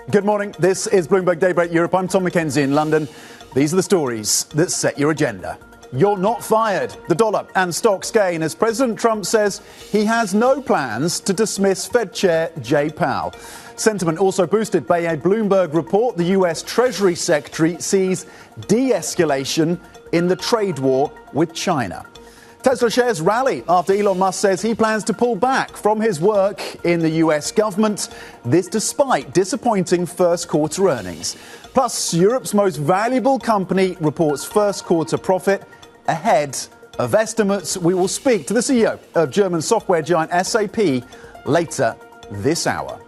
Good morning. This is Bloomberg Daybreak Europe. I'm Tom McKenzie in London. These are the stories that set your agenda. You're not fired. The dollar and stocks gain as President Trump says he has no plans to dismiss Fed Chair Jay Powell. Sentiment also boosted by a Bloomberg report. The US Treasury Secretary sees de-escalation in the trade war with China. Tesla shares rally after Elon Musk says he plans to pull back from his work in the US government. This despite disappointing first quarter earnings. Plus, Europe's most valuable company reports first quarter profit ahead of estimates. We will speak to the CEO of German software giant SAP later this hour.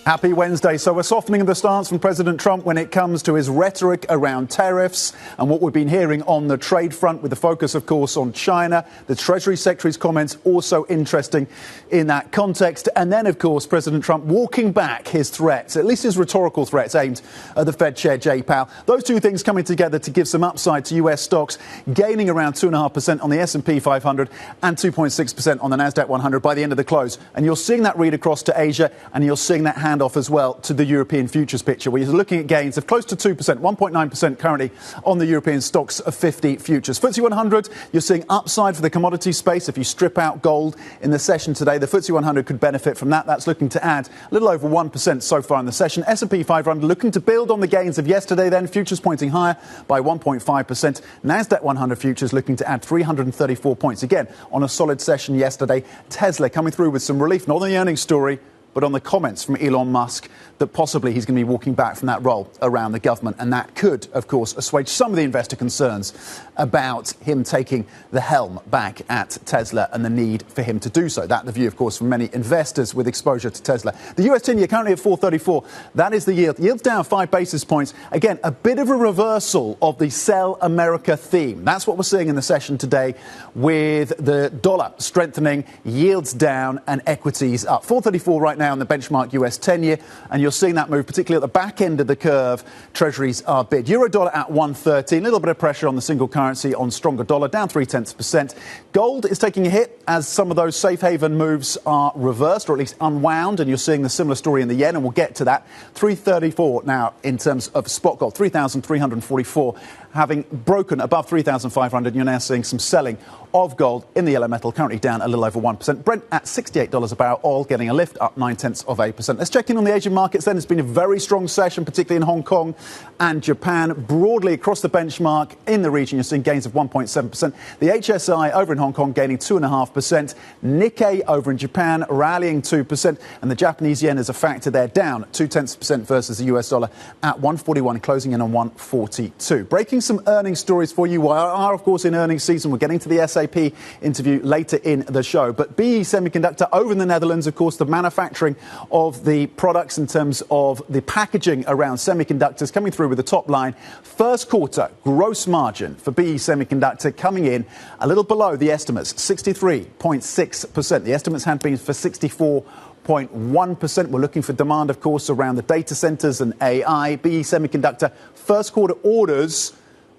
Happy Wednesday. So a softening of the stance from President Trump when it comes to his rhetoric around tariffs and what we've been hearing on the trade front, with the focus, of course, on China. The Treasury Secretary's comments also interesting in that context. And then, of course, President Trump walking back his threats, at least his rhetorical threats aimed at the Fed Chair Jay Powell. Those two things coming together to give some upside to US stocks, gaining around 2.5% on the S&P 500 and 2.6% on the Nasdaq 100 by the end of the close. And you're seeing that read across to Asia, and you're seeing that hand off as well to the European futures picture, where you're looking at gains of close to 2%, 1.9% currently on the European stocks of 50 futures. FTSE 100, you're seeing upside for the commodity space. If you strip out gold in the session today, the FTSE 100 could benefit from that. That's looking to add a little over 1% so far in the session. S&P 500 looking to build on the gains of yesterday then, futures pointing higher by 1.5%. Nasdaq 100 futures looking to add 334 points. Again, on a solid session yesterday. Tesla coming through with some relief, not on the earnings story, but on the comments from Elon Musk that possibly he's going to be walking back from that role around the government. And that could, of course, assuage some of the investor concerns about him taking the helm back at Tesla and the need for him to do so. That's the view, of course, from many investors with exposure to Tesla. The US 10-year currently at 4.34. That is the yield. Yield's down 5 basis points. Again, a bit of a reversal of the Sell America theme. That's what we're seeing in the session today, with the dollar strengthening, yields down and equities up. 4.34 right now in the benchmark US 10-year, and you're seeing that move, particularly at the back end of the curve. Treasuries are bid. Euro dollar at 1.13. A little bit of pressure on the single currency on stronger dollar, down 0.3%. Gold is taking a hit as some of those safe haven moves are reversed, or at least unwound, and you're seeing the similar story in the yen, and we'll get to that. 334 now in terms of spot gold, 3,344. Having broken above 3,500, you're now seeing some selling of gold in the yellow metal, currently down a little over 1%. Brent at $68 a barrel, oil getting a lift, up 0.9%. Let's check in on the Asian markets then. It's been a very strong session, particularly in Hong Kong and Japan. Broadly across the benchmark in the region, you're seeing gains of 1.7%. The HSI over in Hong Kong gaining 2.5%. Nikkei over in Japan rallying 2%. And the Japanese yen is a factor there, down 0.2% versus the US dollar at 141, closing in on 142. Breaking some earnings stories for you. We are, of course, in earnings season. We're getting to the SAP interview later in the show. But BE Semiconductor over in the Netherlands, of course, the manufacturing of the products in terms of the packaging around semiconductors coming through with the top line. First quarter gross margin for BE Semiconductor coming in a little below the estimates, 63.6%. The estimates had been for 64.1%. We're looking for demand, of course, around the data centers and AI. BE Semiconductor first quarter orders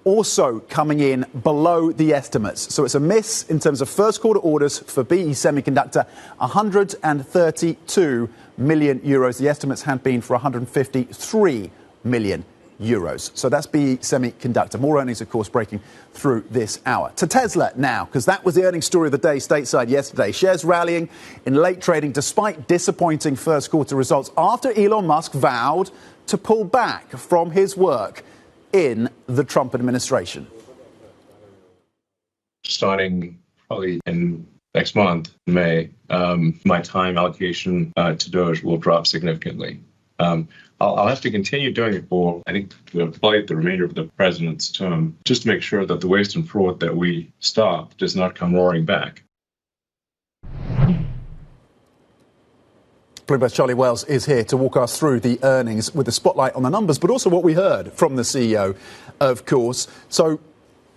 also coming in below the estimates. So it's a miss in terms of first quarter orders for BE Semiconductor, 132 million euros. The estimates had been for 153 million euros. So that's BE Semiconductor. More earnings, of course, breaking through this hour. To Tesla now, because that was the earnings story of the day stateside yesterday. Shares rallying in late trading despite disappointing first quarter results after Elon Musk vowed to pull back from his work in the Trump administration. Starting probably in next month, May, my time allocation to DOGE will drop significantly. I'll have to continue doing it for, I think, the remainder of the president's term, just to make sure that the waste and fraud that we stop does not come roaring back. Bloomberg's Charlie Wells is here to walk us through the earnings with the spotlight on the numbers, but also what we heard from the CEO, of course. So,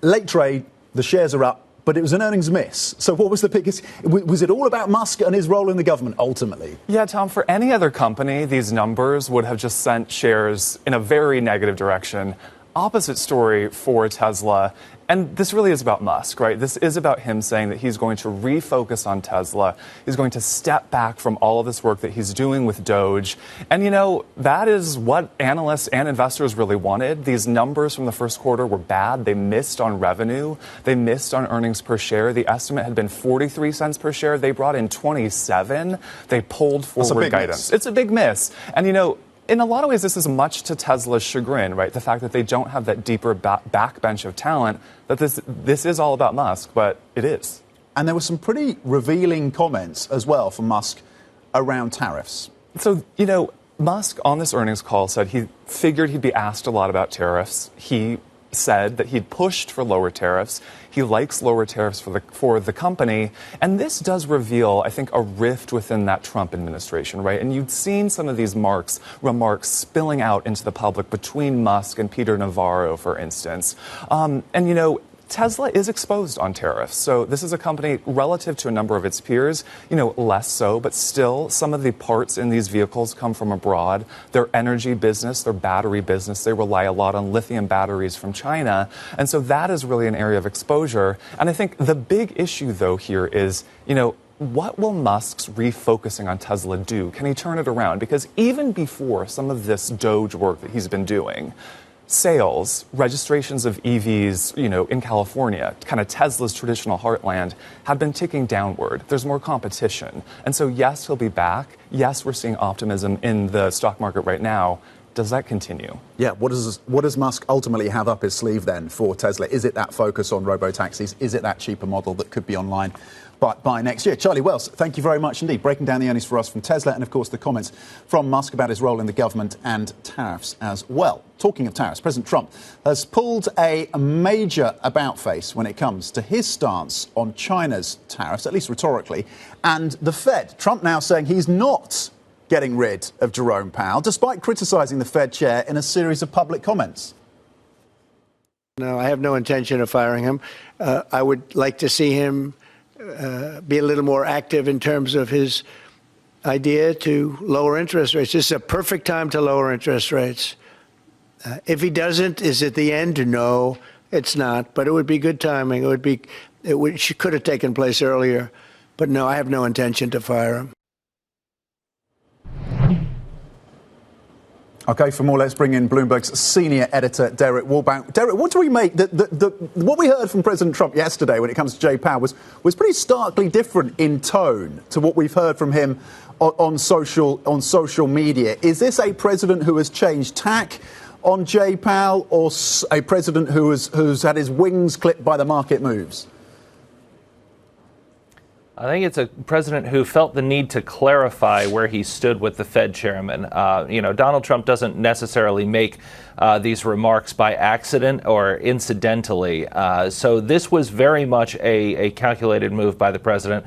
late trade, the shares are up but it was an earnings miss. So what was the biggest? Was it all about Musk and his role in the government ultimately? Yeah, Tom, for any other company, these numbers would have just sent shares in a very negative direction. Opposite story for Tesla. And this really is about Musk, right? This is about him saying that he's going to refocus on Tesla. He's going to step back from all of this work that he's doing with DOGE. And, that is what analysts and investors really wanted. These numbers from the first quarter were bad. They missed on revenue. They missed on earnings per share. The estimate had been 43 cents per share. They brought in 27. They pulled forward guidance. It's a big miss. And, in a lot of ways, this is much to Tesla's chagrin, right? The fact that they don't have that deeper backbench of talent, that this is all about Musk, but it is. And there were some pretty revealing comments as well from Musk around tariffs. So, Musk on this earnings call said he figured he'd be asked a lot about tariffs. He said that he'd pushed for lower tariffs. He likes lower tariffs for the company. And this does reveal, I think, a rift within that Trump administration, right? And you've seen some of these remarks spilling out into the public between Musk and Peter Navarro, for instance. Tesla is exposed on tariffs. So this is a company relative to a number of its peers, less so, but still some of the parts in these vehicles come from abroad. Their energy business, their battery business, they rely a lot on lithium batteries from China. And so that is really an area of exposure. And I think the big issue, though, here is, what will Musk's refocusing on Tesla do? Can he turn it around? Because even before some of this DOGE work that he's been doing, sales, registrations of EVs, in California, kind of Tesla's traditional heartland, have been ticking downward. There's more competition. And so, yes, he'll be back. Yes, we're seeing optimism in the stock market right now. Does that continue? Yeah. What does Musk ultimately have up his sleeve then for Tesla? Is it that focus on robo-taxis? Is it that cheaper model that could be online by next year? Charlie Wells, thank you very much indeed. Breaking down the earnings for us from Tesla and, of course, the comments from Musk about his role in the government and tariffs as well. Talking of tariffs, President Trump has pulled a major about-face when it comes to his stance on China's tariffs, at least rhetorically, and the Fed. Trump now saying he's not getting rid of Jerome Powell, despite criticising the Fed chair in a series of public comments. No, I have no intention of firing him. I would like to see him be a little more active in terms of his idea to lower interest rates. This is a perfect time to lower interest rates. If he doesn't, is it the end? No, it's not. But it would be good timing. It could have taken place earlier. But no, I have no intention to fire him. OK, for more, let's bring in Bloomberg's senior editor, Derek Warbank. Derek, what do we make? What we heard from President Trump yesterday when it comes to Jay Powell was pretty starkly different in tone to what we've heard from him on social media. Is this a president who has changed tack on Jay Powell, or a president who's had his wings clipped by the market moves? I think it's a president who felt the need to clarify where he stood with the Fed chairman. Donald Trump doesn't necessarily make these remarks by accident or incidentally. So this was very much a calculated move by the president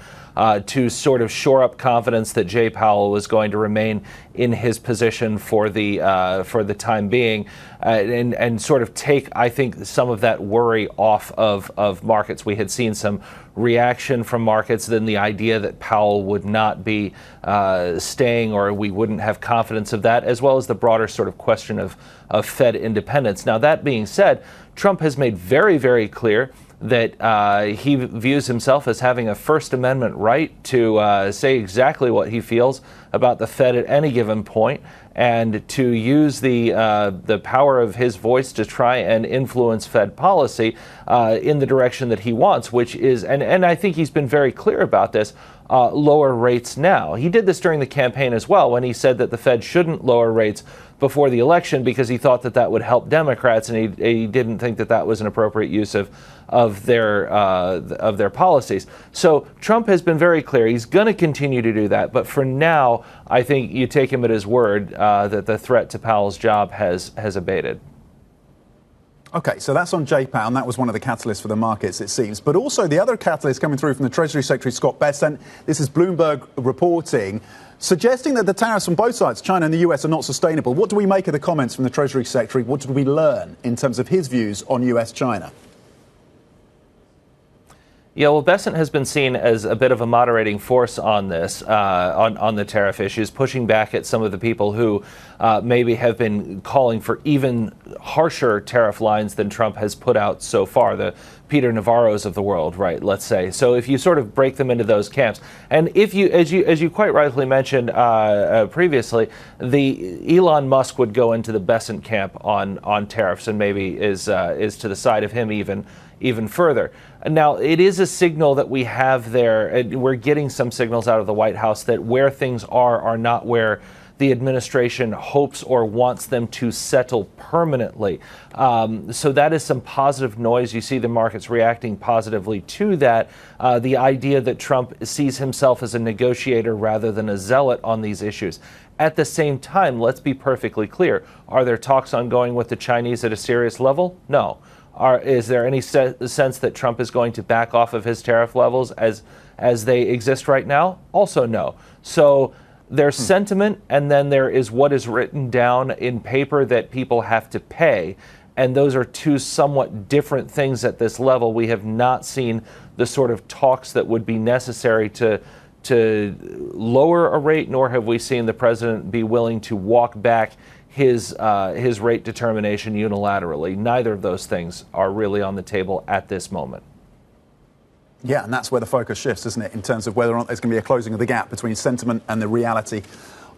to sort of shore up confidence that Jay Powell was going to remain in his position for the time being, and sort of take, I think, some of that worry off of markets. We had seen some reaction from markets, then the idea that Powell would not be staying, or we wouldn't have confidence of that, as well as the broader sort of question of Fed independence. Now, that being said, Trump has made very, very clear that he views himself as having a First Amendment right to say exactly what he feels about the Fed at any given point, and to use the power of his voice to try and influence Fed policy in the direction that he wants, which is, and I think he's been very clear about this, lower rates now. He did this during the campaign as well, when he said that the Fed shouldn't lower rates before the election because he thought that would help Democrats, and he didn't think that was an appropriate use of their policies. So Trump has been very clear. He's going to continue to do that. But for now, I think you take him at his word that the threat to Powell's job has abated. OK, so that's on Jay Powell, and that was one of the catalysts for the markets, it seems. But also the other catalyst coming through from the Treasury Secretary, Scott Bessent, this is Bloomberg reporting, suggesting that the tariffs from both sides, China and the US, are not sustainable. What do we make of the comments from the Treasury Secretary? What did we learn in terms of his views on US-China? Yeah, well, Bessent has been seen as a bit of a moderating force on this, on the tariff issues, pushing back at some of the people who maybe have been calling for even harsher tariff lines than Trump has put out so far, the Peter Navarros of the world, right, let's say. So if you sort of break them into those camps, and if you, as you quite rightly mentioned previously, the Elon Musk would go into the Bessent camp on tariffs, and maybe is to the side of him even further. Now, it is a signal that we have there, and we're getting some signals out of the White House that where things are not where the administration hopes or wants them to settle permanently. So that is some positive noise. You see the markets reacting positively to that. The idea that Trump sees himself as a negotiator rather than a zealot on these issues. At the same time, let's be perfectly clear. Are there talks ongoing with the Chinese at a serious level? No. Is there any sense that Trump is going to back off of his tariff levels as they exist right now? Also no. So there's sentiment, and then there is what is written down in paper that people have to pay. And those are two somewhat different things at this level. We have not seen the sort of talks that would be necessary to lower a rate, nor have we seen the president be willing to walk back his rate determination unilaterally. Neither of those things are really on the table at this moment. Yeah, and that's where the focus shifts, isn't it, in terms of whether or not there's going to be a closing of the gap between sentiment and the reality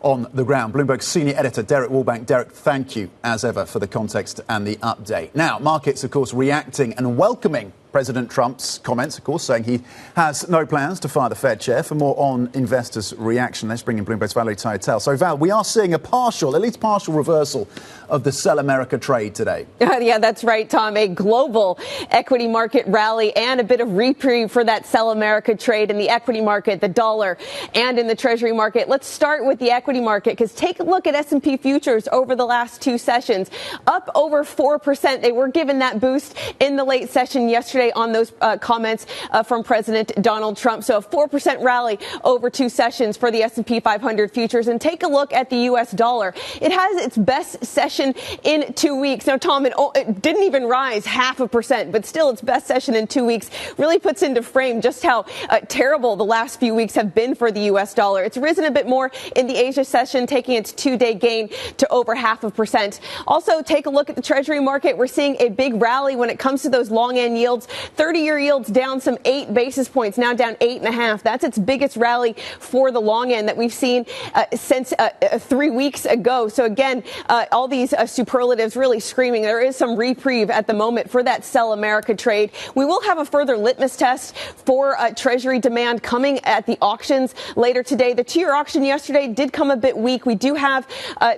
on the ground. Bloomberg senior editor Derek Wallbank. Derek, thank you, as ever, for the context and the update. Now, markets, of course, reacting and welcoming President Trump's comments, of course, saying he has no plans to fire the Fed chair. For more on investors' reaction, let's bring in Bloomberg's Valerie Taitel. So, Val, we are seeing at least partial reversal of the Sell America trade today. Yeah, that's right, Tom. A global equity market rally and a bit of reprieve for that Sell America trade in the equity market, the dollar, and in the Treasury market. Let's start with the equity market, because take a look at S&P futures over the last two sessions, up over 4%. They were given that boost in the late session yesterday on those comments from President Donald Trump. So a 4% rally over two sessions for the S&P 500 futures. And take a look at the U.S. dollar. It has its best session in 2 weeks. Now, Tom, it didn't even rise 0.5%, but still its best session in 2 weeks really puts into frame just how terrible the last few weeks have been for the U.S. dollar. It's risen a bit more in the Asia session, taking its two-day gain to over 0.5%. Also, take a look at the Treasury market. We're seeing a big rally when it comes to those long-end yields. 30-year yields down some 8 basis points, now down 8.5. That's its biggest rally for the long end that we've seen since 3 weeks ago. So again, all these superlatives really screaming. There is some reprieve at the moment for that Sell America trade. We will have a further litmus test for Treasury demand coming at the auctions later today. The 2-year auction yesterday did come a bit weak. We do have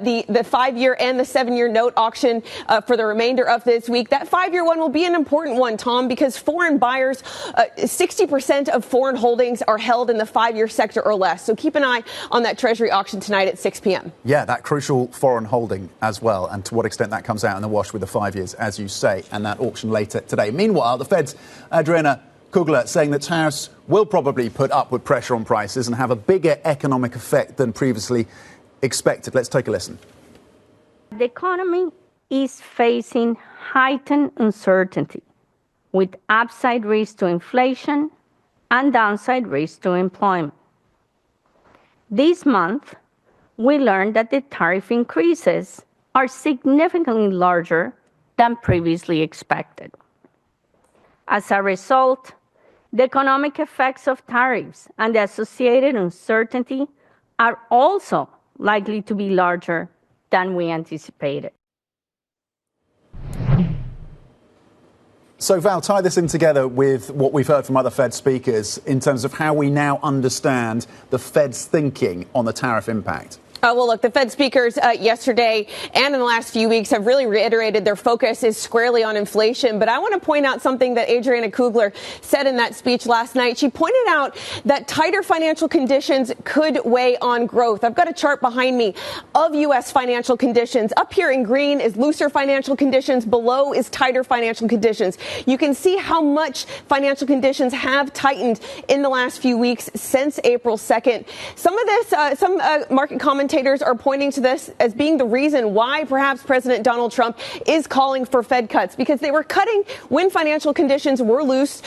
the 5-year and the 7-year note auction for the remainder of this week. That 5-year one will be an important one, Tom, because foreign buyers, 60% of foreign holdings are held in the 5-year sector or less. So keep an eye on that Treasury auction tonight at 6 p.m. Yeah, that crucial foreign holding as well, and to what extent that comes out in the wash with the 5 years, as you say, and that auction later today. Meanwhile, the Fed's Adriana Kugler saying that tariffs will probably put upward pressure on prices and have a bigger economic effect than previously expected. Let's take a listen. The economy is facing heightened uncertainty, with upside risk to inflation and downside risk to employment. This month, we learned that the tariff increases are significantly larger than previously expected. As a result, the economic effects of tariffs and the associated uncertainty are also likely to be larger than we anticipated. So, Val, tie this in together with what we've heard from other Fed speakers in terms of how we now understand the Fed's thinking on the tariff impact. Well, look, the Fed speakers yesterday and in the last few weeks have really reiterated their focus is squarely on inflation. But I want to point out something that Adriana Kugler said in that speech last night. She pointed out that tighter financial conditions could weigh on growth. I've got a chart behind me of U.S. financial conditions. Up here in green is looser financial conditions. Below is tighter financial conditions. You can see how much financial conditions have tightened in the last few weeks since April 2nd. Some of this, some market commentators commentators are pointing to this as being the reason why perhaps President Donald Trump is calling for Fed cuts, because they were cutting when financial conditions were loose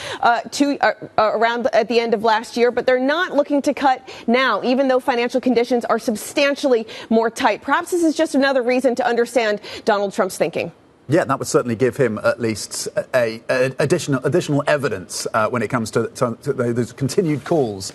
around at the end of last year, but they're not looking to cut now, even though financial conditions are substantially more tight. Perhaps this is just another reason to understand Donald Trump's thinking. Yeah, that would certainly give him at least additional evidence when it comes to those continued calls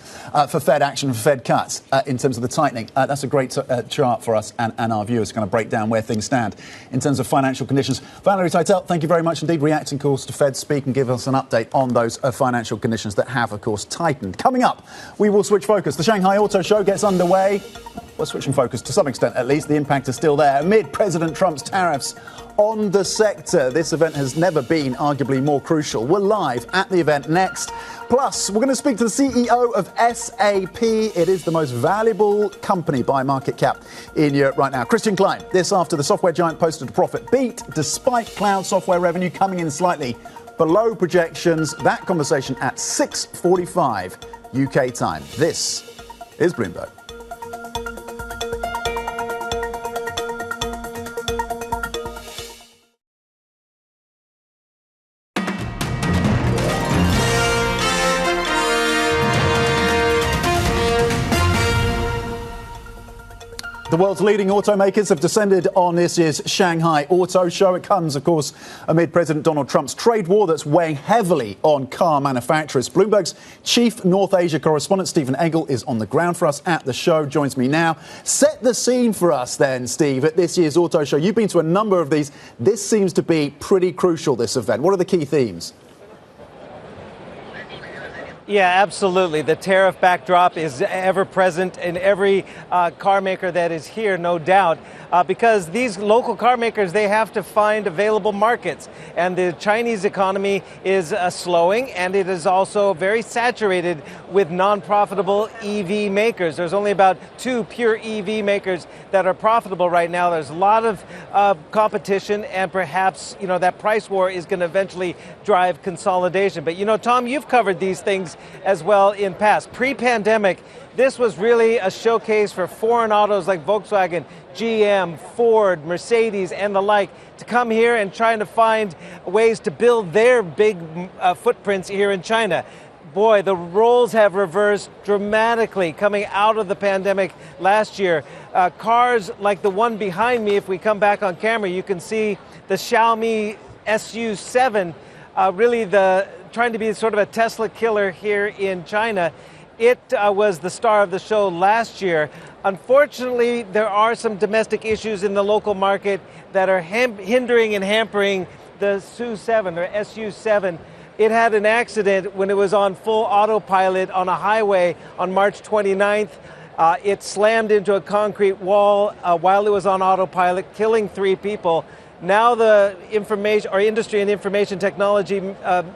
for Fed action, for Fed cuts in terms of the tightening. That's a great chart for us and our viewers to kind of break down where things stand in terms of financial conditions. Valerie Teitel, thank you very much indeed, reacting, of course, to Fed speak and give us an update on those financial conditions that have, of course, tightened. Coming up, we will switch focus. The Shanghai Auto Show gets underway. We're switching focus to some extent, at least. The impact is still there amid President Trump's tariffs on the sector. This event has never been arguably more crucial. We're live at the event next. Plus, we're going to speak to the CEO of SAP. It is the most valuable company by market cap in Europe right now. Christian Klein. This after the software giant posted a profit beat despite cloud software revenue coming in slightly below projections. That conversation at 6:45 UK time. This is Bloomberg. The world's leading automakers have descended on this year's Shanghai Auto Show. It comes, of course, amid President Donald Trump's trade war that's weighing heavily on car manufacturers. Bloomberg's chief North Asia correspondent, Stephen Egel, is on the ground for us at the show, joins me now. Set the scene for us then, Steve, at this year's Auto Show. You've been to a number of these. This seems to be pretty crucial, this event. What are the key themes? Yeah, absolutely. The tariff backdrop is ever present in every car maker that is here, no doubt, because these local car makers, they have to find available markets. And the Chinese economy is slowing, and it is also very saturated with non-profitable EV makers. There's only about 2 pure EV makers that are profitable right now. There's a lot of competition, and perhaps, that price war is going to eventually drive consolidation. But, Tom, you've covered these things as well in past. Pre-pandemic, this was really a showcase for foreign autos like Volkswagen, GM, Ford, Mercedes, and the like to come here and trying to find ways to build their big footprints here in China. Boy, the roles have reversed dramatically coming out of the pandemic last year. Cars like the one behind me, if we come back on camera, you can see the Xiaomi SU7, really trying to be sort of a Tesla killer here in China. It was the star of the show last year. Unfortunately, there are some domestic issues in the local market that are hindering and hampering the SU7 or SU7. It had an accident when it was on full autopilot on a highway on March 29th. It slammed into a concrete wall while it was on autopilot, killing 3 people. Now the Industry and Information Technology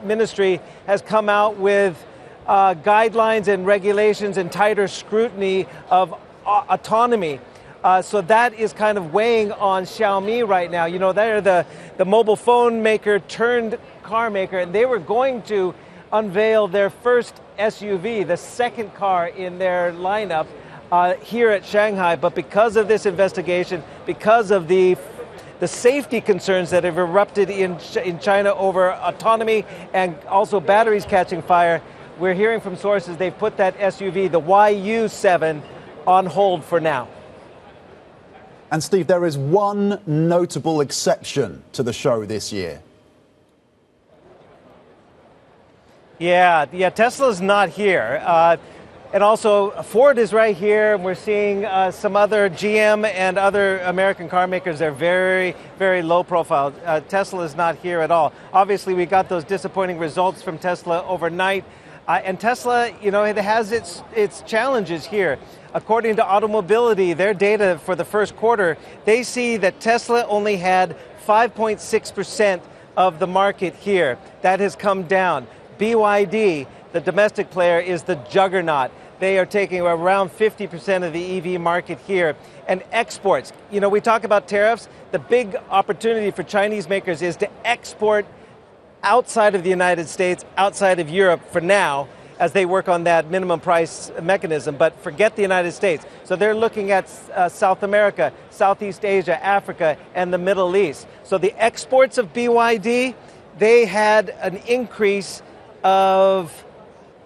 Ministry has come out with guidelines and regulations and tighter scrutiny of autonomy. So that is kind of weighing on Xiaomi right now. They're the mobile phone maker turned car maker, and they were going to unveil their first SUV, the second car in their lineup here at Shanghai. But because of this investigation, because of the safety concerns that have erupted in China over autonomy and also batteries catching fire, we're hearing from sources they've put that SUV, the YU7, on hold for now. And Steve, there is one notable exception to the show this year. Yeah, Tesla's not here. And also, Ford is right here, and we're seeing some other GM and other American car makers. They're very, very low profile. Tesla is not here at all. Obviously, we got those disappointing results from Tesla overnight. And Tesla, it has its challenges here. According to Automobility, their data for the first quarter, they see that Tesla only had 5.6% of the market here. That has come down. BYD, the domestic player, is the juggernaut. They are taking around 50% of the EV market here. And exports, we talk about tariffs. The big opportunity for Chinese makers is to export outside of the United States, outside of Europe for now. as they work on that minimum price mechanism. But forget the United States. So they're looking at South America, Southeast Asia, Africa, and the Middle East. So the exports of BYD, they had an increase of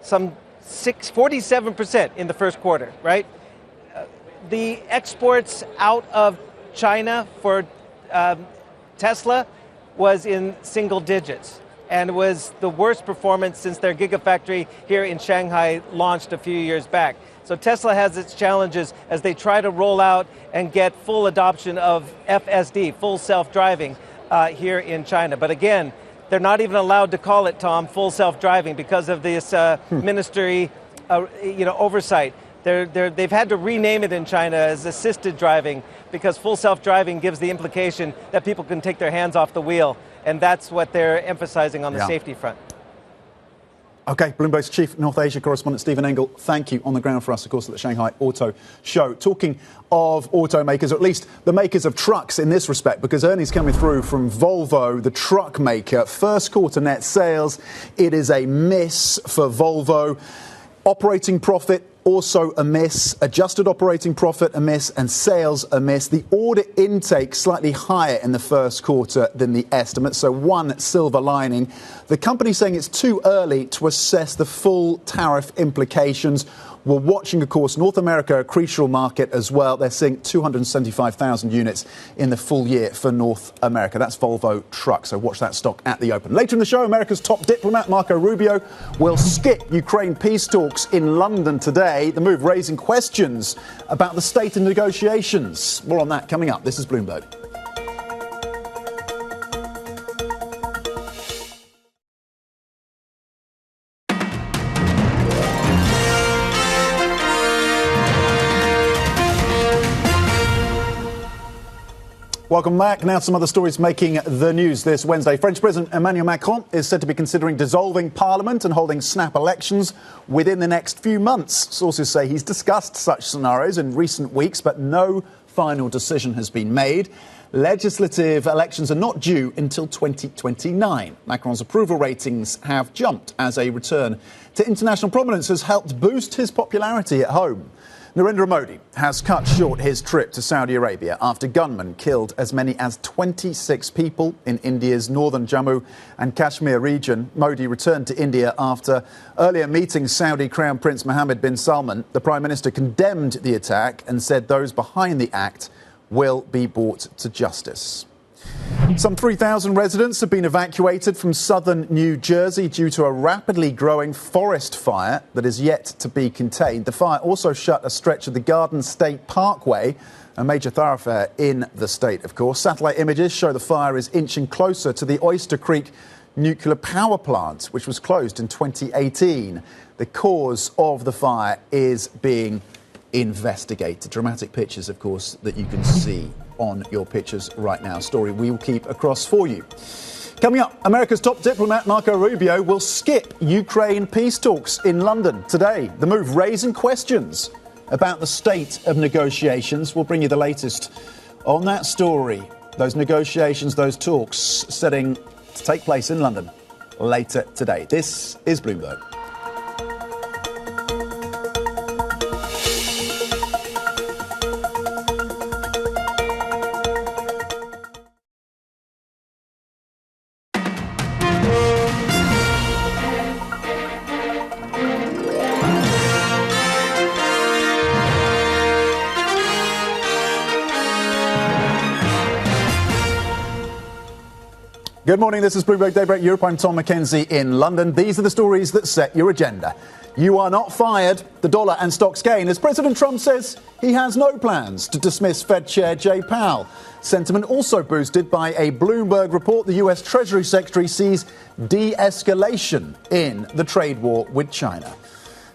some 47% in the first quarter, right? The exports out of China for Tesla was in single digits and was the worst performance since their Gigafactory here in Shanghai launched a few years back. So Tesla has its challenges as they try to roll out and get full adoption of FSD, full self-driving, here in China. But again, they're not even allowed to call it, Tom, full self-driving because of this ministry, oversight. They've had to rename it in China as assisted driving because full self-driving gives the implication that people can take their hands off the wheel. And that's what they're emphasizing on the safety front. OK, Bloomberg's chief North Asia correspondent Stephen Engel, thank you. On the ground for us, of course, at the Shanghai Auto Show. Talking of automakers, or at least the makers of trucks in this respect, because earnings coming through from Volvo, the truck maker. First quarter net sales, it is a miss for Volvo. Operating profit also a miss, adjusted operating profit a miss, and sales a miss. The order intake slightly higher in the first quarter than the estimate, so one silver lining. The company saying it's too early to assess the full tariff implications. We're watching, of course, North America, a crucial market as well. They're seeing 275,000 units in the full year for North America. That's Volvo Trucks, so watch that stock at the open. Later in the show, America's top diplomat, Marco Rubio, will skip Ukraine peace talks in London today. The move raising questions about the state of negotiations. More on that coming up. This is Bloomberg. Welcome back. Now some other stories making the news this Wednesday. French President Emmanuel Macron is said to be considering dissolving Parliament and holding snap elections within the next few months. Sources say he's discussed such scenarios in recent weeks, but no final decision has been made. Legislative elections are not due until 2029. Macron's approval ratings have jumped as a return to international prominence has helped boost his popularity at home. Narendra Modi has cut short his trip to Saudi Arabia after gunmen killed as many as 26 people in India's northern Jammu and Kashmir region. Modi returned to India after earlier meeting Saudi Crown Prince Mohammed bin Salman. The Prime Minister condemned the attack and said those behind the act will be brought to justice. Some 3,000 residents have been evacuated from southern New Jersey due to a rapidly growing forest fire that is yet to be contained. The fire also shut a stretch of the Garden State Parkway, a major thoroughfare in the state, of course. Satellite images show the fire is inching closer to the Oyster Creek nuclear power plant, which was closed in 2018. The cause of the fire is being investigated. Dramatic pictures, of course, that you can see on your pictures right now. Story we will keep across for you. Coming up, America's top diplomat Marco Rubio will skip Ukraine peace talks in London today. The move raising questions about the state of negotiations. We'll bring you the latest on that story. Those negotiations, those talks setting to take place in London later today. This is Bloomberg. Good morning, this is Bloomberg Daybreak Europe. I'm Tom McKenzie in London. These are the stories that set your agenda. You are not fired. The dollar and stocks gain as President Trump says he has no plans to dismiss Fed Chair Jay Powell. Sentiment also boosted by a Bloomberg report. The US Treasury Secretary sees de-escalation in the trade war with China.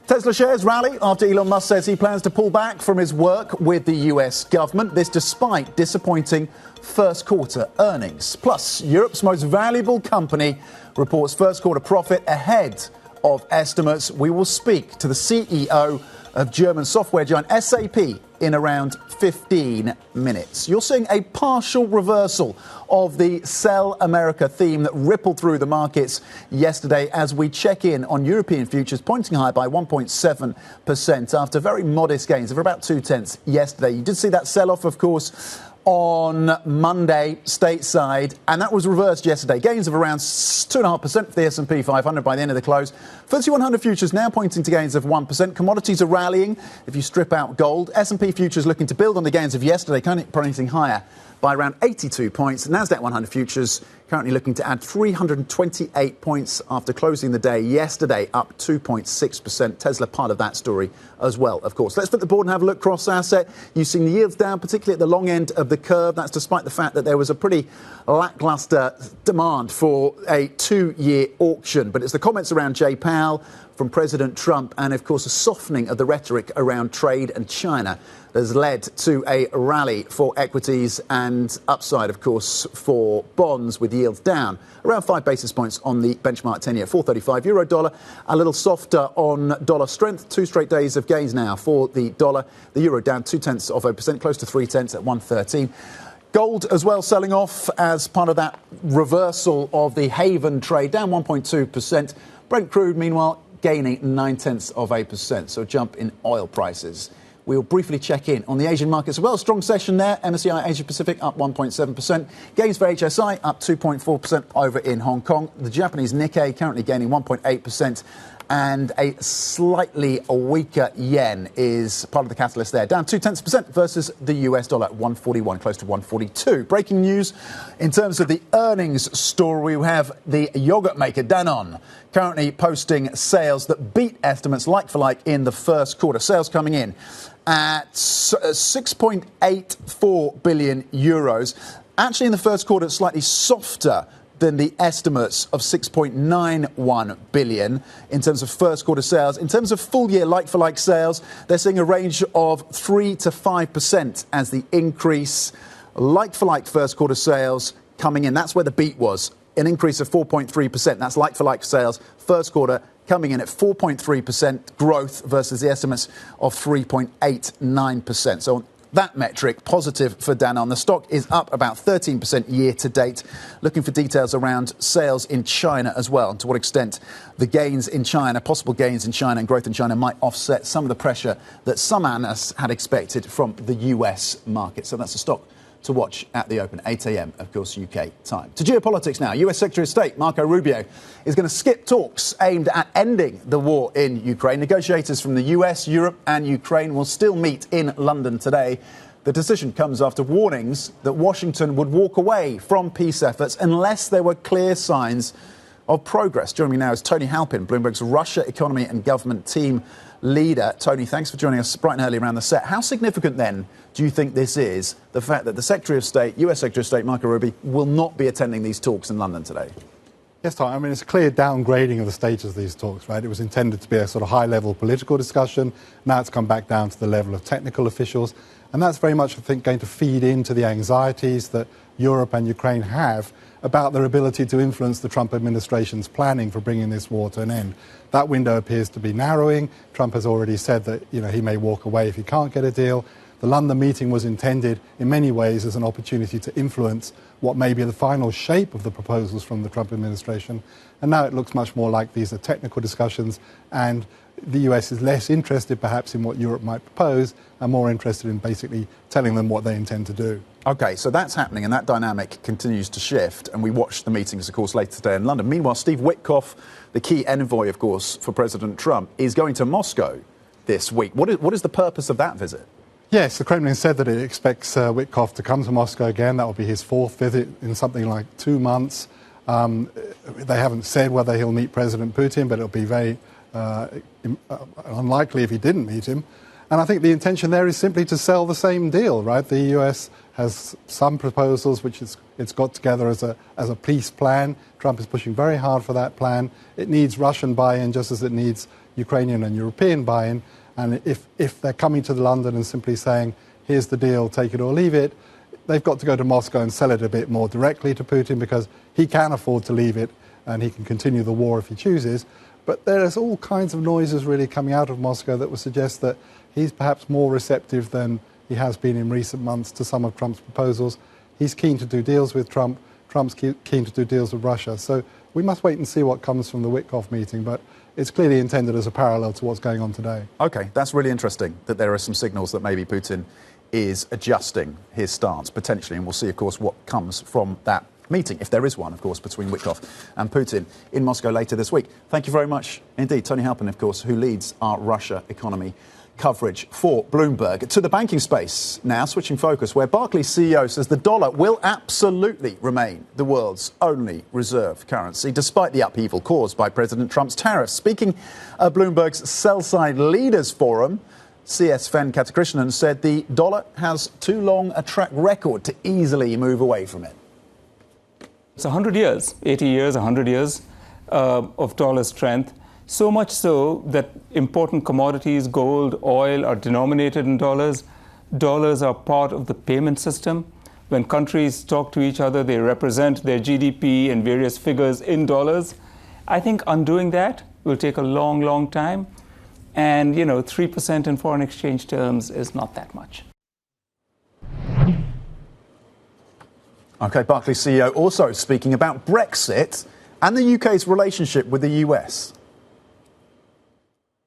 Tesla shares rally after Elon Musk says he plans to pull back from his work with the US government. This despite disappointing first quarter earnings. Plus, Europe's most valuable company reports first quarter profit ahead of estimates. We will speak to the CEO of German software giant SAP in around 15 minutes. You're seeing a partial reversal of the Sell America theme that rippled through the markets yesterday as we check in on European futures pointing higher by 1.7% after very modest gains of about 0.2 yesterday. You did see that sell-off, of course, on Monday stateside, and that was reversed yesterday. Gains of around 2.5% for the S&P 500 by the end of the close. FTSE 100 futures now pointing to gains of 1%. Commodities are rallying if you strip out gold. S&P futures looking to build on the gains of yesterday, pointing higher by around 82 points. NASDAQ 100 futures currently looking to add 328 points after closing the day yesterday, up 2.6%. Tesla part of that story as well, of course. Let's flip the board and have a look cross-asset. You've seen the yields down, particularly at the long end of the curve. That's despite the fact that there was a pretty lackluster demand for a 2-year auction. But it's the comments around Jay Powell from President Trump and, of course, a softening of the rhetoric around trade and China that has led to a rally for equities and upside, of course, for bonds, with yields down around 5 basis points on the benchmark 10-year, 4.35 euro dollar. A little softer on dollar strength. 2 straight days of gains now for the dollar. The euro down 0.2%, close to 0.3 at 113. Gold as well selling off as part of that reversal of the Haven trade, down 1.2%. Brent crude, meanwhile, gaining 0.9%, so a jump in oil prices. We'll briefly check in on the Asian markets as well. Strong session there. MSCI Asia Pacific up 1.7%. Gains for HSI up 2.4% over in Hong Kong. The Japanese Nikkei currently gaining 1.8%. And a slightly weaker yen is part of the catalyst there. Down 0.2% versus the US dollar at 141, close to 142. Breaking news in terms of the earnings story. We have the yogurt maker Danone currently posting sales that beat estimates like for like in the first quarter. Sales coming in at 6.84 billion euros. Actually, in the first quarter, it's slightly softer than the estimates of 6.91 billion in terms of first quarter sales. In terms of full year like-for-like sales, they're seeing a range of 3 to 5% as the increase. Like-for-like first quarter sales coming in. That's where the beat was. An increase of 4.3%. That's like-for-like sales. First quarter coming in at 4.3% growth versus the estimates of 3.89%. So that metric positive for Danone. The stock is up about 13% year to date. Looking for details around sales in China as well, and to what extent the gains in China, possible gains in China and growth in China, might offset some of the pressure that some analysts had expected from the US market. So that's a stock to watch at the open, 8 a.m., of course, UK time. To geopolitics now. US Secretary of State Marco Rubio is going to skip talks aimed at ending the war in Ukraine. Negotiators from the US, Europe and Ukraine will still meet in London today. The decision comes after warnings that Washington would walk away from peace efforts unless there were clear signs of progress. Joining me now is Tony Halpin, Bloomberg's Russia economy and government team leader. Tony, thanks for joining us bright and early around the set. How significant then do you think this is, the fact that the Secretary of State, US Secretary of State Marco Rubio, will not be attending these talks in London today? Yes, Tom. I mean, it's a clear downgrading of the status of these talks, right? It was intended to be a sort of high-level political discussion. Now it's come back down to the level of technical officials. And that's very much, I think, going to feed into the anxieties that Europe and Ukraine have about their ability to influence the Trump administration's planning for bringing this war to an end. That window appears to be narrowing. Trump has already said that, he may walk away if he can't get a deal. The London meeting was intended in many ways as an opportunity to influence what may be the final shape of the proposals from the Trump administration. And now it looks much more like these are technical discussions, and the US is less interested perhaps in what Europe might propose and more interested in basically telling them what they intend to do. OK, so that's happening and that dynamic continues to shift. And we watch the meetings, of course, later today in London. Meanwhile, Steve Witkoff, the key envoy, of course, for President Trump, is going to Moscow this week. What is the purpose of that visit? Yes, the Kremlin said that it expects Witkoff to come to Moscow again. That will be his 4th visit in something like 2 months. They haven't said whether he'll meet President Putin, but it'll be very unlikely if he didn't meet him. And I think the intention there is simply to sell the same deal, right? The US has some proposals which it's got together as a peace plan. Trump is pushing very hard for that plan. It needs Russian buy-in just as it needs Ukrainian and European buy-in. And if they're coming to London and simply saying, here's the deal, take it or leave it, they've got to go to Moscow and sell it a bit more directly to Putin, because he can afford to leave it and he can continue the war if he chooses. But there's all kinds of noises really coming out of Moscow that would suggest that he's perhaps more receptive than he has been in recent months to some of Trump's proposals. He's keen to do deals with Trump. Trump's keen to do deals with Russia. So we must wait and see what comes from the Witkoff meeting. But it's clearly intended as a parallel to what's going on today. OK, that's really interesting that there are some signals that maybe Putin is adjusting his stance, potentially. And we'll see, of course, what comes from that meeting, if there is one, of course, between Witkoff and Putin in Moscow later this week. Thank you very much indeed. Tony Halpin, of course, who leads our Russia economy coverage for Bloomberg. To the banking space now, switching focus, where Barclays CEO says the dollar will absolutely remain the world's only reserve currency, despite the upheaval caused by President Trump's tariffs. Speaking at Bloomberg's Sell-Side Leaders Forum, CS Venkatakrishnan said the dollar has too long a track record to easily move away from it. It's 100 years, 80 years, 100 years of dollar strength. So much so that important commodities, gold, oil, are denominated in dollars. Dollars are part of the payment system. When countries talk to each other, they represent their GDP and various figures in dollars. I think undoing that will take a long, long time. And, 3% in foreign exchange terms is not that much. OK, Barclays CEO also speaking about Brexit and the UK's relationship with the US.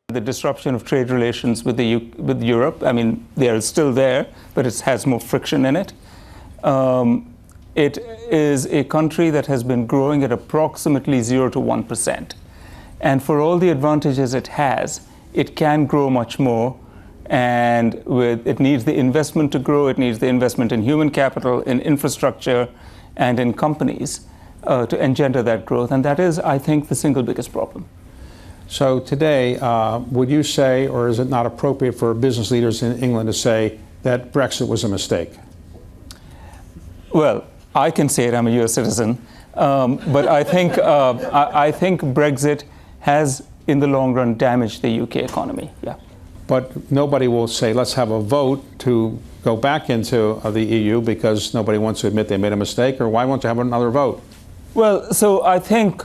The disruption of trade relations with Europe, I mean, they are still there, but it has more friction in it. It is a country that has been growing at approximately 0 to 1%. And for all the advantages it has, it can grow much more. And it needs the investment to grow. It needs the investment in human capital, in infrastructure, and in companies to engender that growth. And that is, I think, the single biggest problem. So today, would you say, or is it not appropriate for business leaders in England to say that Brexit was a mistake? Well, I can say it. I'm a U.S. citizen. But I think Brexit has, in the long run, damaged the UK economy. Yeah. But nobody will say, let's have a vote to go back into the EU because nobody wants to admit they made a mistake, or why won't you have another vote? Well, so I think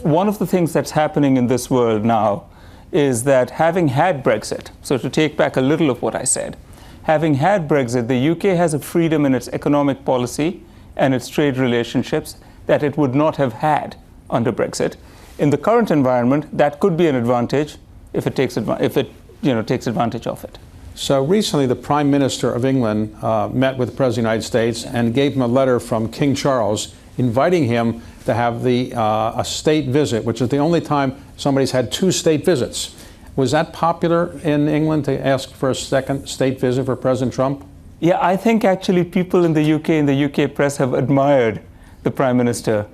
one of the things that's happening in this world now is that having had Brexit, so to take back a little of what I said, having had Brexit, the UK has a freedom in its economic policy and its trade relationships that it would not have had under Brexit. In the current environment, that could be an advantage if it takes advantage of it. So recently, the Prime Minister of England met with the President of the United States and gave him a letter from King Charles inviting him to have a state visit, which is the only time somebody's had 2 state visits. Was that popular in England to ask for a second state visit for President Trump? Yeah, I think actually people in the UK and the UK press have admired the Prime Minister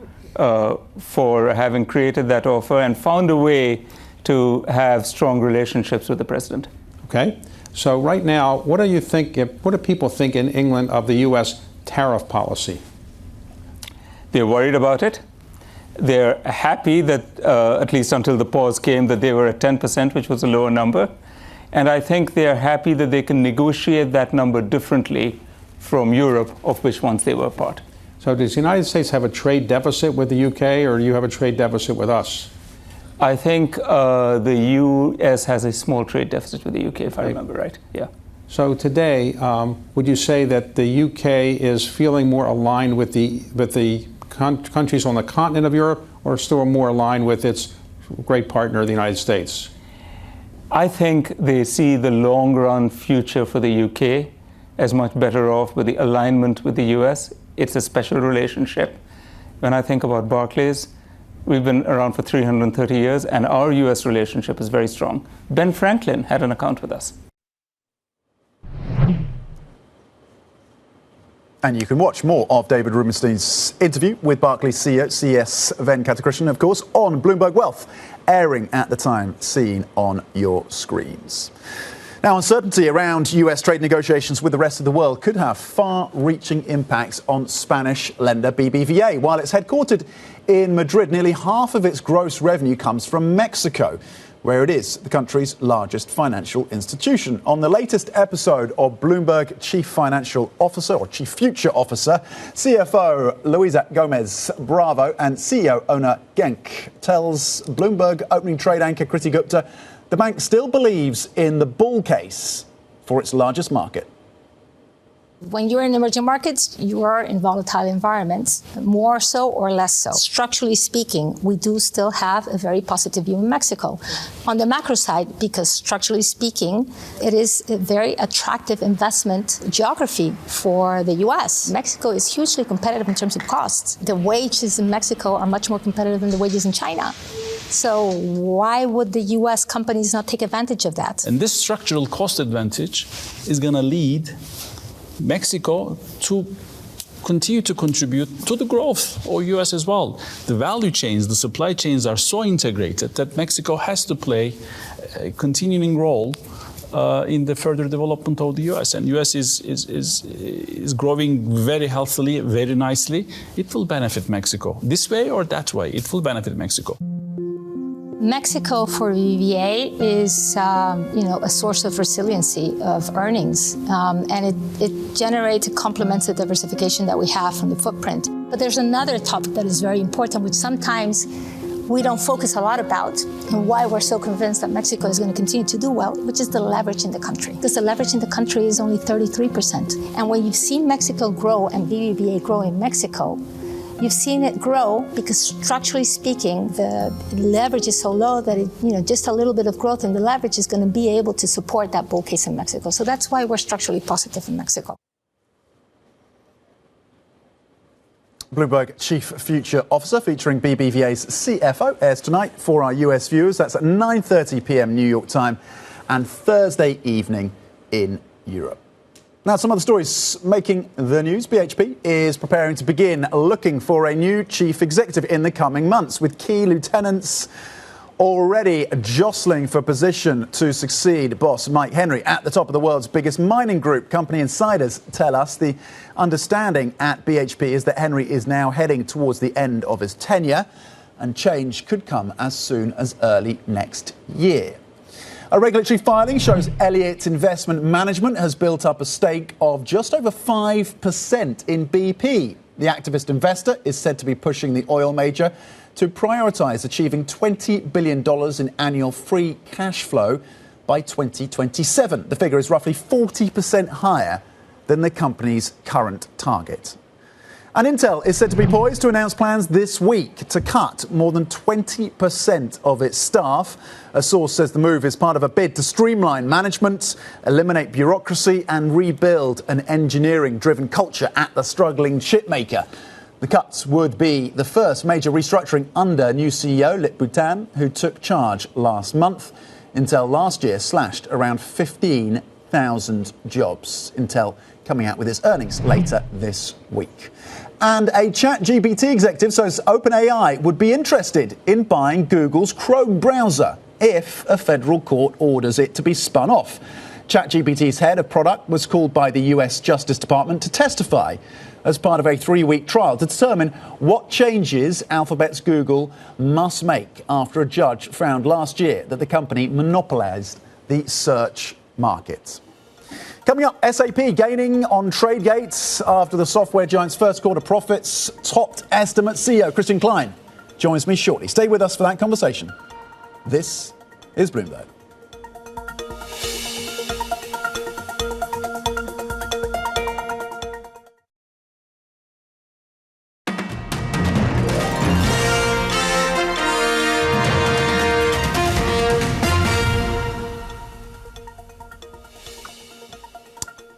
for having created that offer and found a way to have strong relationships with the president. Okay. So right now, what do people think in England of the U.S. tariff policy? They're worried about it. They're happy that, at least until the pause came, that they were at 10%, which was a lower number. And I think they're happy that they can negotiate that number differently from Europe, of which once they were part. So does the United States have a trade deficit with the U.K., or do you have a trade deficit with us? I think the U.S. has a small trade deficit with the U.K., if I remember right. Yeah. So today, would you say that the U.K. is feeling more aligned with the countries on the continent of Europe, or still more aligned with its great partner, the United States? I think they see the long-run future for the U.K. as much better off with the alignment with the U.S. It's a special relationship. When I think about Barclays, we've been around for 330 years, and our U.S. relationship is very strong. Ben Franklin had an account with us. And you can watch more of David Rubenstein's interview with Barclays CEO CS Venkatakrishnan, of course, on Bloomberg Wealth, airing at the time, seen on your screens. Now, uncertainty around US trade negotiations with the rest of the world could have far-reaching impacts on Spanish lender BBVA. While it's headquartered in Madrid, nearly half of its gross revenue comes from Mexico. where it is the country's largest financial institution. On the latest episode of Bloomberg Chief Financial Officer, or Chief Future Officer, CFO Luisa Gomez Bravo and CEO Ona Genk tells Bloomberg opening trade anchor Kriti Gupta the bank still believes in the bull case for its largest market. When you're in emerging markets, you are in volatile environments, more so or less so. Structurally speaking, we do still have a very positive view in Mexico. On the macro side, because structurally speaking, it is a very attractive investment geography for the U.S. Mexico is hugely competitive in terms of costs. The wages in Mexico are much more competitive than the wages in China. So why would the U.S. companies not take advantage of that? And this structural cost advantage is going to lead Mexico to continue to contribute to the growth of U.S. as well. The value chains, the supply chains are so integrated that Mexico has to play a continuing role in the further development of the U.S. And U.S. is growing very healthily, very nicely. It will benefit Mexico. This way or that way, it will benefit Mexico. Mexico for BBVA is, a source of resiliency of earnings, and it generates, it complements the diversification that we have from the footprint. But there's another topic that is very important, which sometimes we don't focus a lot about, and why we're so convinced that Mexico is going to continue to do well, which is the leverage in the country. Because the leverage in the country is only 33%. And when you've seen Mexico grow and BBVA grow in Mexico, you've seen it grow because structurally speaking, the leverage is so low that just a little bit of growth in the leverage is going to be able to support that bull case in Mexico. So that's why we're structurally positive in Mexico. Bloomberg Chief Future Officer featuring BBVA's CFO airs tonight for our US viewers. That's at 9:30 p.m. New York time and Thursday evening in Europe. Now, some other stories making the news. BHP is preparing to begin looking for a new chief executive in the coming months, with key lieutenants already jostling for position to succeed boss Mike Henry at the top of the world's biggest mining group. Company insiders tell us the understanding at BHP is that Henry is now heading towards the end of his tenure, and change could come as soon as early next year. A regulatory filing shows Elliott Investment Management has built up a stake of just over 5% in BP. The activist investor is said to be pushing the oil major to prioritise achieving $20 billion in annual free cash flow by 2027. The figure is roughly 40% higher than the company's current target. And Intel is said to be poised to announce plans this week to cut more than 20% of its staff. A source says the move is part of a bid to streamline management, eliminate bureaucracy and rebuild an engineering-driven culture at the struggling chipmaker. The cuts would be the first major restructuring under new CEO Lip Bhutan, who took charge last month. Intel last year slashed around 15,000 jobs. Intel coming out with its earnings later this week. And a ChatGPT executive says OpenAI would be interested in buying Google's Chrome browser if a federal court orders it to be spun off. ChatGPT's head of product was called by the US Justice Department to testify as part of a 3-week trial to determine what changes Alphabet's Google must make after a judge found last year that the company monopolized the search market. Coming up, SAP gaining on trade gates after the software giant's first quarter profits topped estimates. CEO Klein joins me shortly. Stay with us for that conversation. This is Bloomberg.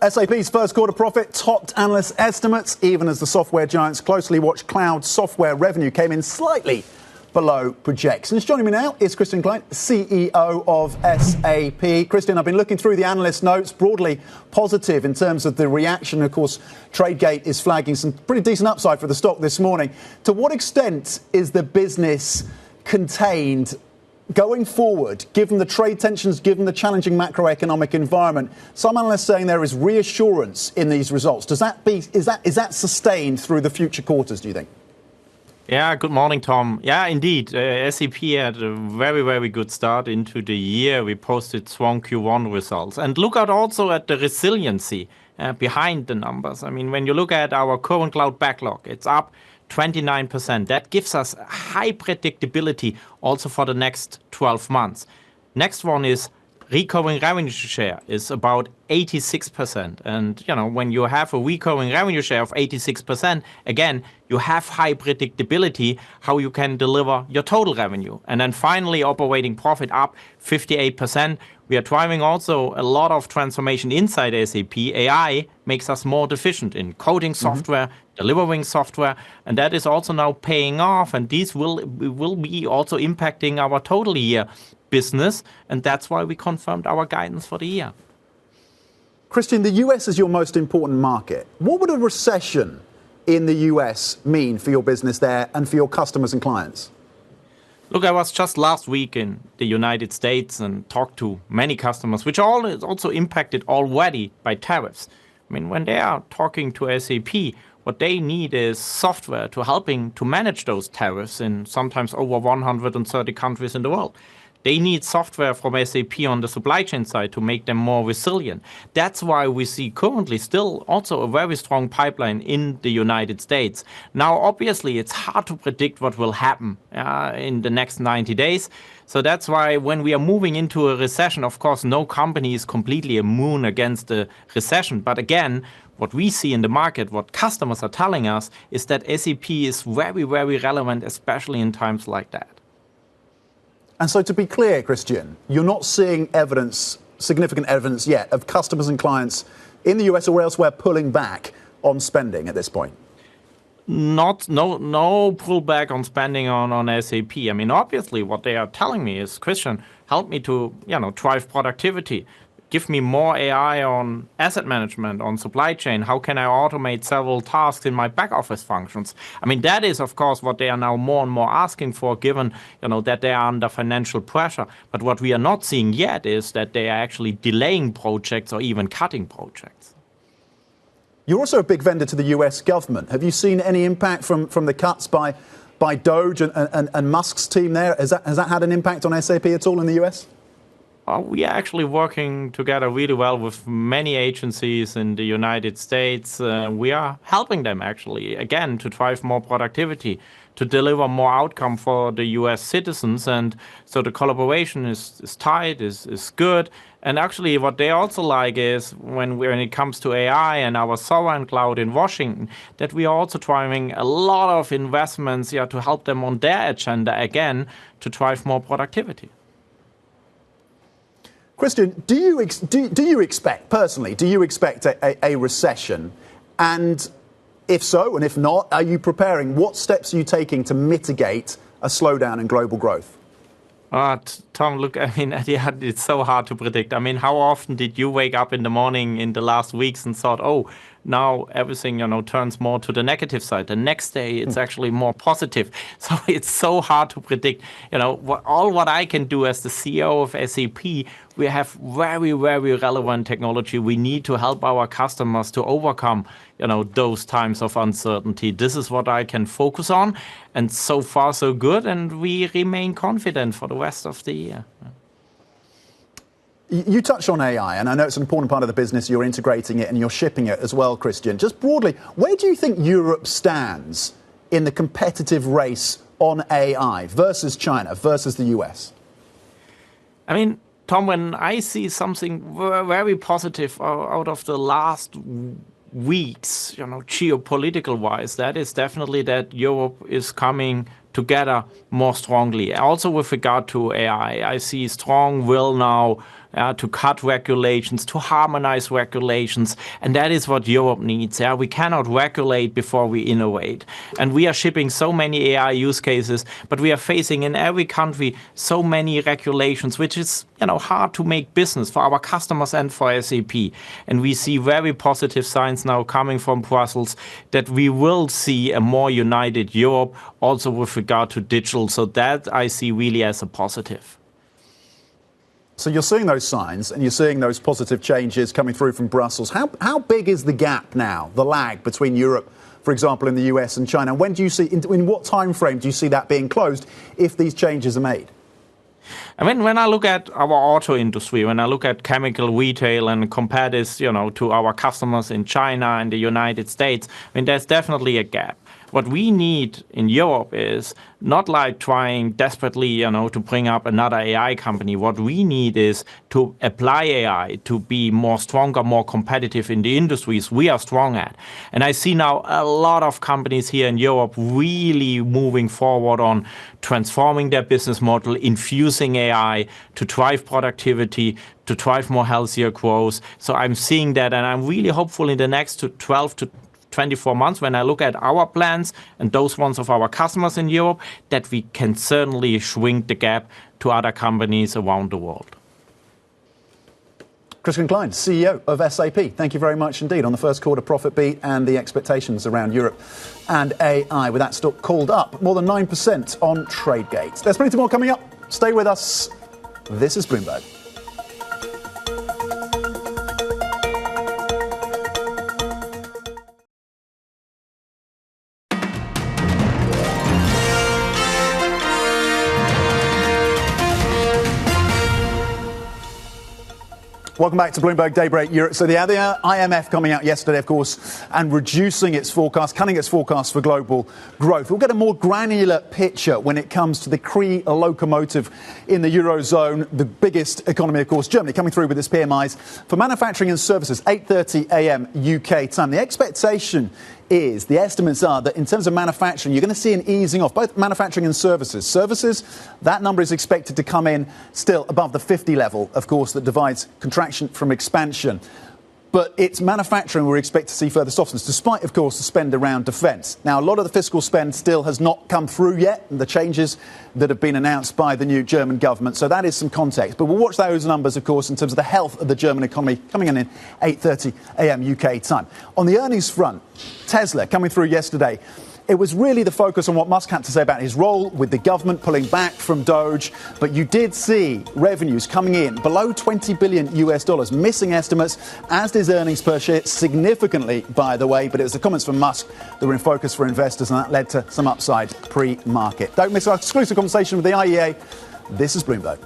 SAP's first quarter profit topped analyst estimates, even as the software giant's closely watched cloud software revenue came in slightly below projections. Joining me now is Klein, CEO of SAP. Christian, I've been looking through the analyst notes, broadly positive in terms of the reaction. Of course, TradeGate is flagging some pretty decent upside for the stock this morning. To what extent is the business contained going forward, given the trade tensions, given the challenging macroeconomic environment? Some analysts saying there is reassurance in these results. Is that sustained through the future quarters, do you think? Yeah, good morning, Tom. Yeah, indeed. SAP had a very, very good start into the year. We posted strong Q1 results. And look out also at the resiliency behind the numbers. I mean, when you look at our current cloud backlog, it's up 29%. That gives us high predictability also for the next 12 months. Next one is recurring revenue share is about 86%. And, when you have a recurring revenue share of 86%, again, you have high predictability how you can deliver your total revenue. And then finally, operating profit up 58%. We are driving also a lot of transformation inside SAP. AI makes us more efficient in coding software, delivering software, and that is also now paying off. And these will be also impacting our total year business, and that's why we confirmed our guidance for the year. Christian, the US is your most important market. What would a recession in the US mean for your business there and for your customers and clients? Look, I was just last week in the United States and talked to many customers, which are also impacted already by tariffs. I mean, when they are talking to SAP, what they need is software to helping to manage those tariffs in sometimes over 130 countries in the world. They need software from SAP on the supply chain side to make them more resilient. That's why we see currently still also a very strong pipeline in the United States. Now, obviously, it's hard to predict what will happen in the next 90 days. So that's why when we are moving into a recession, of course, no company is completely immune against the recession. But again, what we see in the market, what customers are telling us, is that SAP is very, very relevant, especially in times like that. And so to be clear, Christian, you're not seeing significant evidence yet of customers and clients in the US or elsewhere pulling back on spending at this point? No pullback on spending on SAP. I mean, obviously, what they are telling me is, Christian, help me to, drive productivity. Give me more AI on asset management, on supply chain. How can I automate several tasks in my back office functions? I mean, that is, of course, what they are now more and more asking for, given, that they are under financial pressure. But what we are not seeing yet is that they are actually delaying projects or even cutting projects. You're also a big vendor to the US government. Have you seen any impact from the cuts by DOGE and Musk's team there? Has that had an impact on SAP at all in the US? We are actually working together really well with many agencies in the United States. We are helping them actually, again, to drive more productivity, to deliver more outcome for the US citizens. And so the collaboration is tight, is good. And actually what they also like is when it comes to AI and our sovereign cloud in Washington, that we are also driving a lot of investments to help them on their agenda, again, to drive more productivity. Christian, do you expect, personally, a recession? And if so, and if not, are you preparing? What steps are you taking to mitigate a slowdown in global growth? Tom, look, I mean, it's so hard to predict. I mean, how often did you wake up in the morning in the last weeks and thought, oh, now everything, turns more to the negative side. The next day, it's actually more positive. So it's so hard to predict. What I can do as the CEO of SAP, we have very, very relevant technology. We need to help our customers to overcome, those times of uncertainty. This is what I can focus on. And so far, so good. And we remain confident for the rest of the year. You touched on AI, and I know it's an important part of the business. You're integrating it and you're shipping it as well, Christian. Just broadly, where do you think Europe stands in the competitive race on AI versus China, versus the US? I mean, Tom, when I see something very positive out of the last weeks, geopolitical-wise, that is definitely that Europe is coming together more strongly. Also with regard to AI, I see strong will now to cut regulations, to harmonize regulations. And that is what Europe needs. We cannot regulate before we innovate. And we are shipping so many AI use cases, but we are facing in every country so many regulations, which is hard to make business for our customers and for SAP. And we see very positive signs now coming from Brussels that we will see a more united Europe also with regard to digital. So that I see really as a positive. So you're seeing those signs and you're seeing those positive changes coming through from Brussels. How big is the gap now, the lag between Europe for example, in the US and China? When do you see, in what time frame do you see that being closed if these changes are made? I mean, when I look at our auto industry, when I look at chemical retail and compare this, to our customers in China and the United States, I mean, there's definitely a gap. What we need in Europe is not like trying desperately, to bring up another AI company. What we need is to apply AI to be more stronger, more competitive in the industries we are strong at. And I see now a lot of companies here in Europe really moving forward on transforming their business model, infusing AI to drive productivity, to drive more healthier growth. So I'm seeing that, and I'm really hopeful in the next 12 to 24 months, when I look at our plans and those ones of our customers in Europe, that we can certainly shrink the gap to other companies around the world. Klein, CEO of SAP, thank you very much indeed on the first quarter profit beat and the expectations around Europe and AI, with that stock called up more than 9% on TradeGate. There's plenty more coming up. Stay with us. This is Bloomberg. Welcome back to Bloomberg Daybreak Europe. So the IMF coming out yesterday, of course, and reducing its forecast, cutting its forecast for global growth. We'll get a more granular picture when it comes to the key locomotive in the Eurozone, the biggest economy, of course, Germany, coming through with its PMIs. For manufacturing and services, 8:30 a.m. UK time. The expectation is, the estimates are that in terms of manufacturing, you're going to see an easing off, both manufacturing and services. Services, that number is expected to come in still above the 50 level, of course, that divides contraction from expansion. But it's manufacturing we expect to see further softness, despite, of course, the spend around defence. Now, a lot of the fiscal spend still has not come through yet, the changes that have been announced by the new German government. So that is some context. But we'll watch those numbers, of course, in terms of the health of the German economy, coming in 8:30 a.m. UK time. On the earnings front, Tesla coming through yesterday. It was really the focus on what Musk had to say about his role with the government pulling back from DOGE. But you did see revenues coming in below $20 billion, missing estimates, as did earnings per share significantly, by the way. But it was the comments from Musk that were in focus for investors, and that led to some upside pre-market. Don't miss our exclusive conversation with the IEA. This is Bloomberg.